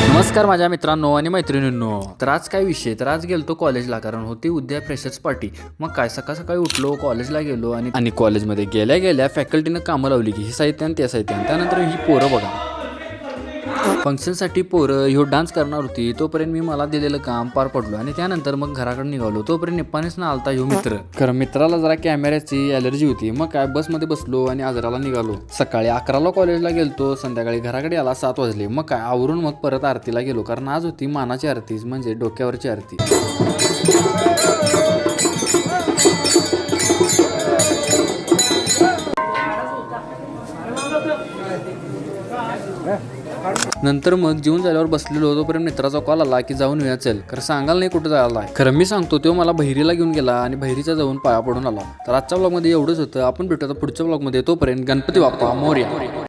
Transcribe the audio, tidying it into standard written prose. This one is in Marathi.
नमस्कार माझ्या मित्रांनो आणि मैत्रिणींनो. तर आज काय विषय, तर आज गेलतो कॉलेजला, कारण होती उद्या फ्रेशर्स पार्टी. मग काय सकाळ सकाळी उठलो, कॉलेजला गेलो आणि कॉलेजमध्ये गेल्या गेल्या फॅकल्टीनं कामं लावली की हे साहित्य आणि ते साहित्य. आणि त्यानंतर ही पोरं बघा, फंक्शनसाठी पोरं ह्यो डान्स करणार होती. तोपर्यंत मी मला दिलेलं काम पार पडलो आणि त्यानंतर मग घराकडे निघालो. तोपर्यंत निप्पानेच ना आलता ह्यो मित्र. खरं मित्राला जरा कॅमेऱ्याची ॲलर्जी होती. मग काय बसमध्ये बसलो आणि आजराला निघालो. सकाळी 11ला कॉलेजला गेलतो, संध्याकाळी घराकडे आला 7 वाजले. मग काय आवरून मग परत आरतीला गेलो, कारण आज होती मानाची आरती, म्हणजे डोक्यावरची आरती. नंतर मग जेवून झाल्यावर बसलेलो. तोपर्यंत मित्राचा कॉल आला की जाऊन येऊया चल. खरं सांगायला नाही कुठं जायला आहे. खरं मी सांगतो, तो मला बहिरीला घेऊन गेला आणि बहिरीचा जाऊन पाया पडून आला. तर आजच्या ब्लॉगमध्ये एवढंच होतं. आपण भेटू आता पुढच्या ब्लॉगमध्ये. तोपर्यंत गणपती बाप्पा मोरया.